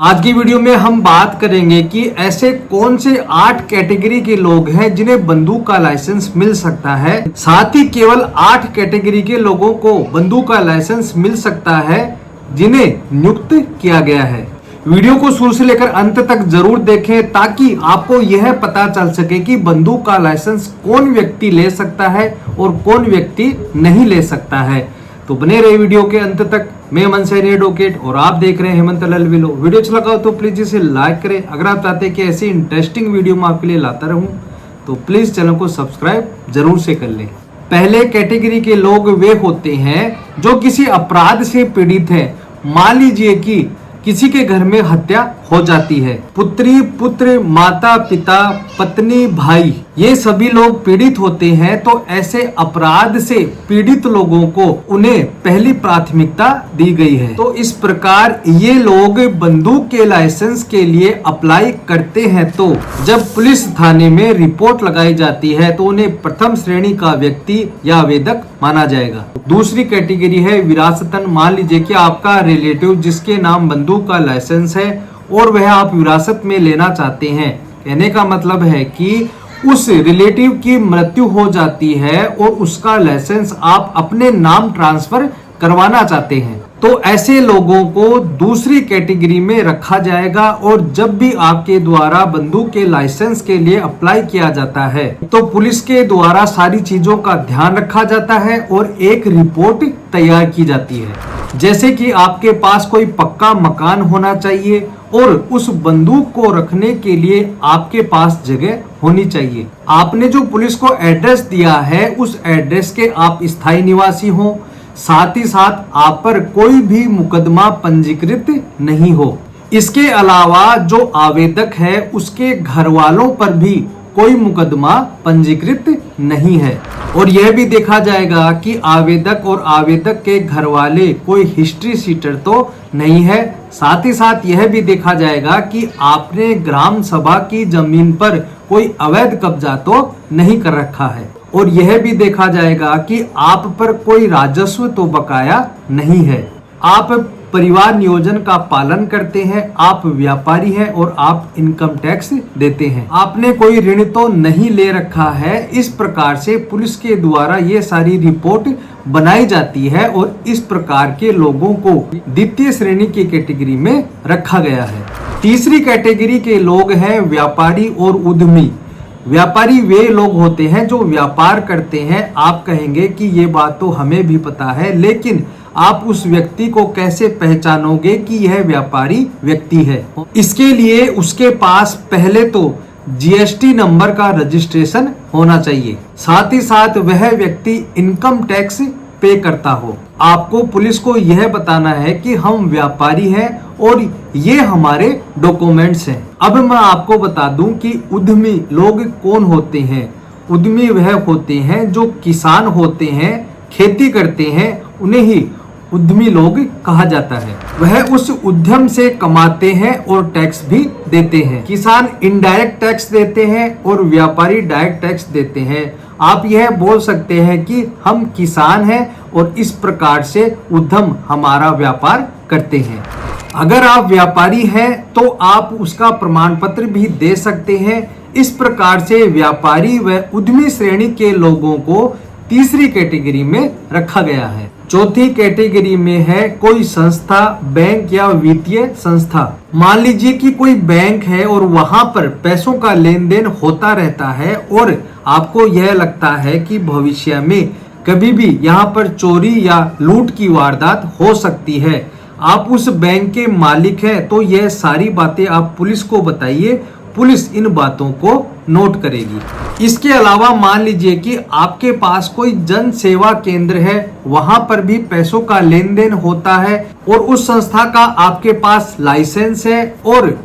आज की वीडियो में हम बात करेंगे कि ऐसे कौन से 8 कैटेगरी के लोग हैं जिन्हें बंदूक का लाइसेंस मिल सकता है। साथ ही केवल 8 कैटेगरी के लोगों को बंदूक का लाइसेंस मिल सकता है जिन्हें नियुक्त किया गया है। वीडियो को शुरू से लेकर अंत तक जरूर देखें ताकि आपको यह पता चल सके कि बंदूक का लाइसेंस कौन व्यक्ति ले सकता है और कौन व्यक्ति नहीं ले सकता है। तो बने रहे वीडियो के अंत तक। मैं अमन सैनी एडवोकेट और आप देख रहे हैं हेमंत लाल विलो। वीडियो अच्छा लगा तो प्लीज इसे लाइक करें। अगर आप चाहते हैं कि ऐसी इंटरेस्टिंग वीडियो मैं आपके लिए लाता रहूं तो प्लीज चैनल को सब्सक्राइब जरूर से कर लें। पहले कैटेगरी के लोग वे होते हैं जो किसी अपराध से पीड़ित है। मान लीजिए कि किसी के घर में हत्या हो जाती है, पुत्री पुत्र माता पिता पत्नी भाई ये सभी लोग पीड़ित होते हैं। तो ऐसे अपराध से पीड़ित लोगों को उन्हें पहली प्राथमिकता दी गई है। तो इस प्रकार ये लोग बंदूक के लाइसेंस के लिए अप्लाई करते हैं। तो जब पुलिस थाने में रिपोर्ट लगाई जाती है तो उन्हें प्रथम श्रेणी का व्यक्ति या आवेदक माना जाएगा। दूसरी कैटेगरी है विरासतन। मान लीजिए कि आपका रिलेटिव जिसके नाम बंदूक का लाइसेंस है और वह आप विरासत में लेना चाहते हैं। कहने का मतलब है कि उस रिलेटिव की मृत्यु हो जाती है और उसका लाइसेंस आप अपने नाम ट्रांसफर करवाना चाहते हैं। तो ऐसे लोगों को दूसरी कैटेगरी में रखा जाएगा। और जब भी आपके द्वारा बंदूक के लाइसेंस के लिए अप्लाई किया जाता है तो पुलिस के द्वारा सारी चीजों का ध्यान रखा जाता है और एक रिपोर्ट तैयार की जाती है। जैसे कि आपके पास कोई पक्का मकान होना चाहिए और उस बंदूक को रखने के लिए आपके पास जगह होनी चाहिए। आपने जो पुलिस को एड्रेस दिया है उस एड्रेस के आप स्थायी निवासी हो। साथ ही साथ आप पर कोई भी मुकदमा पंजीकृत नहीं हो। इसके अलावा जो आवेदक है उसके घर वालों पर भी कोई मुकदमा पंजीकृत नहीं है। और यह भी देखा जाएगा कि आवेदक और आवेदक के घर वाले कोई हिस्ट्री सीटर तो नहीं है। साथ ही साथ यह भी देखा जाएगा कि आपने ग्राम सभा की जमीन पर कोई अवैध कब्जा तो नहीं कर रखा है। और यह भी देखा जाएगा कि आप पर कोई राजस्व तो बकाया नहीं है। आप परिवार नियोजन का पालन करते हैं, आप व्यापारी हैं और आप इनकम टैक्स देते हैं। आपने कोई ऋण तो नहीं ले रखा है। इस प्रकार से पुलिस के द्वारा ये सारी रिपोर्ट बनाई जाती है और इस प्रकार के लोगों को द्वितीय श्रेणी की कैटेगरी में रखा गया है। तीसरी कैटेगरी के लोग हैं व्यापारी और उद्यमी। व्यापारी वे लोग होते हैं जो व्यापार करते हैं। आप कहेंगे कि ये बात तो हमें भी पता है, लेकिन आप उस व्यक्ति को कैसे पहचानोगे कि यह व्यापारी व्यक्ति है? इसके लिए उसके पास पहले तो जीएसटी नंबर का रजिस्ट्रेशन होना चाहिए। साथ ही साथ वह व्यक्ति इनकम टैक्स पे करता हो। आपको पुलिस को यह बताना है कि हम व्यापारी हैं और ये हमारे डॉक्यूमेंट्स हैं। अब मैं आपको बता दूं कि उद्यमी लोग कौन होते हैं। उद्यमी वह होते हैं जो किसान होते हैं, खेती करते हैं, उन्हें ही उद्यमी लोग कहा जाता है। वह उस उद्यम से कमाते हैं और टैक्स भी देते हैं। किसान इनडायरेक्ट टैक्स देते हैं और व्यापारी डायरेक्ट टैक्स देते हैं। आप यह बोल सकते हैं कि हम किसान हैं और इस प्रकार से उद्यम हमारा व्यापार करते हैं। अगर आप व्यापारी हैं तो आप उसका प्रमाण पत्र भी दे सकते हैं। इस प्रकार से व्यापारी व उद्यमी श्रेणी के लोगों को तीसरी कैटेगरी में रखा गया है। चौथी कैटेगरी में है कोई संस्था, बैंक या वित्तीय संस्था। मान लीजिए कि कोई बैंक है और वहां पर पैसों का लेन देन होता रहता है और आपको यह लगता है कि भविष्य में कभी भी यहाँ पर चोरी या लूट की वारदात हो सकती है। आप उस बैंक के मालिक हैं तो यह सारी बातें आप पुलिस को बताइए। पुलिस इन बातों को नोट करेगी। इसके अलावा मान लीजिए कि आपके पास कोई जन सेवा केंद्र है, वहां पर भी पैसों का लेन देन होता है और उस संस्था का आपके पास लाइसेंस है और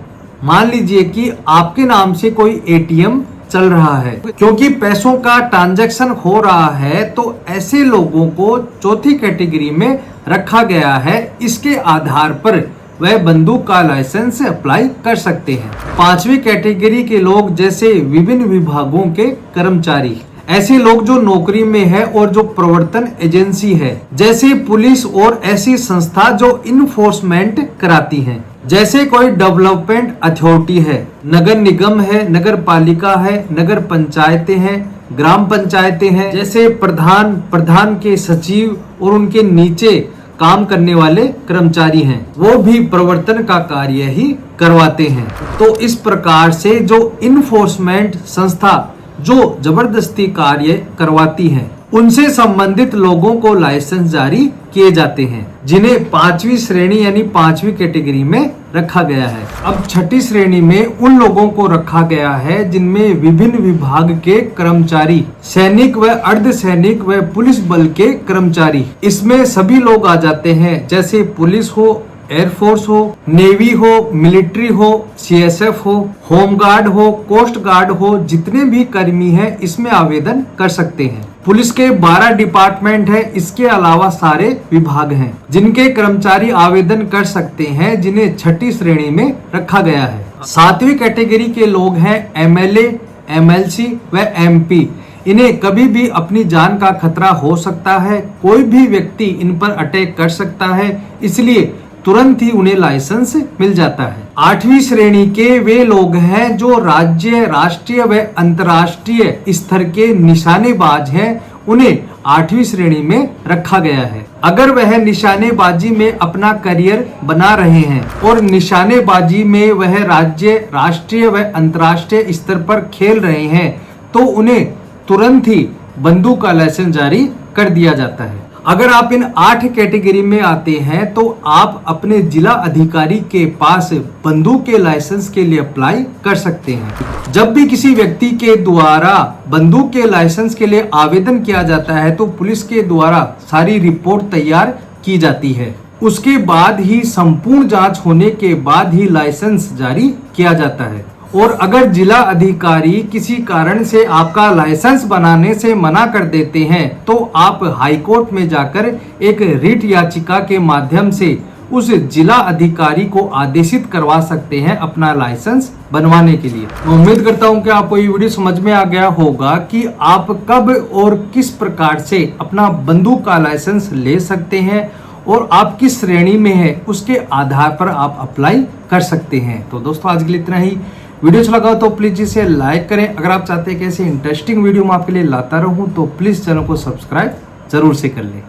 मान लीजिए कि आपके नाम से कोई एटीएम चल रहा है। क्योंकि पैसों का ट्रांजैक्शन हो रहा है तो ऐसे लोगों को चौथी कैटेगरी में रखा गया है। इसके आधार पर वह बंदूक का लाइसेंस अप्लाई कर सकते हैं। पांचवी कैटेगरी के लोग जैसे विभिन्न विभागों के कर्मचारी, ऐसे लोग जो नौकरी में है और जो प्रवर्तन एजेंसी है, जैसे पुलिस और ऐसी संस्था जो इन्फोर्समेंट कराती हैं। जैसे कोई डेवलपमेंट अथॉरिटी है, नगर निगम है, नगर पालिका है, नगर पंचायतें हैं, ग्राम पंचायतें हैं, जैसे प्रधान के सचिव और उनके नीचे काम करने वाले कर्मचारी हैं, वो भी प्रवर्तन का कार्य ही करवाते हैं। तो इस प्रकार से जो इन्फोर्समेंट संस्था जो जबरदस्ती कार्य करवाती हैं, उनसे संबंधित लोगों को लाइसेंस जारी किए जाते हैं, जिन्हें 5वीं श्रेणी यानी 5वीं कैटेगरी में रखा गया है। अब 6ठी श्रेणी में उन लोगों को रखा गया है जिनमें विभिन्न विभाग के कर्मचारी, सैनिक व अर्धसैनिक व पुलिस बल के कर्मचारी, इसमें सभी लोग आ जाते हैं, जैसे पुलिस हो, एयरफोर्स हो, नेवी हो, मिलिट्री हो, सीएसएफ हो, होमगार्ड हो, कोस्ट गार्ड हो, जितने भी कर्मी हैं इसमें आवेदन कर सकते हैं। पुलिस के 12 डिपार्टमेंट है, इसके अलावा सारे विभाग हैं जिनके कर्मचारी आवेदन कर सकते हैं, जिन्हें 6ठी श्रेणी में रखा गया है। 7वीं कैटेगरी के लोग हैं एमएलए, एमएलसी व एमपी। इन्हें कभी भी अपनी जान का खतरा हो सकता है, कोई भी व्यक्ति इन पर अटैक कर सकता है, इसलिए तुरंत ही उन्हें लाइसेंस मिल जाता है। 8वीं श्रेणी के वे लोग हैं जो राज्य, राष्ट्रीय व अंतर्राष्ट्रीय स्तर के निशानेबाज हैं, उन्हें 8वीं श्रेणी में रखा गया है। अगर वह निशानेबाजी में अपना करियर बना रहे हैं और निशानेबाजी में वह राज्य, राष्ट्रीय व अंतर्राष्ट्रीय स्तर पर खेल रहे हैं, तो उन्हें तुरंत ही बंदूक का लाइसेंस जारी कर दिया जाता है। अगर आप इन 8 कैटेगरी में आते हैं तो आप अपने जिला अधिकारी के पास बंदूक के लाइसेंस के लिए अप्लाई कर सकते हैं। जब भी किसी व्यक्ति के द्वारा बंदूक के लाइसेंस के लिए आवेदन किया जाता है तो पुलिस के द्वारा सारी रिपोर्ट तैयार की जाती है। उसके बाद ही संपूर्ण जांच होने के बाद ही लाइसेंस जारी किया जाता है। और अगर जिला अधिकारी किसी कारण से आपका लाइसेंस बनाने से मना कर देते हैं तो आप हाई कोर्ट में जाकर एक रिट याचिका के माध्यम से उस जिला अधिकारी को आदेशित करवा सकते हैं अपना लाइसेंस बनवाने के लिए। मैं उम्मीद करता हूं कि आपको ये वीडियो समझ में आ गया होगा कि आप कब और किस प्रकार से अपना बंदूक का लाइसेंस ले सकते हैं और आप किस श्रेणी में है उसके आधार पर आप अप्लाई कर सकते हैं। तो दोस्तों आज के लिए इतना ही। वीडियो अच्छा लगा तो प्लीज इसे लाइक करें। अगर आप चाहते हैं कि ऐसे इंटरेस्टिंग वीडियो मैं आपके लिए लाता रहूं तो प्लीज चैनल को सब्सक्राइब जरूर से कर लें।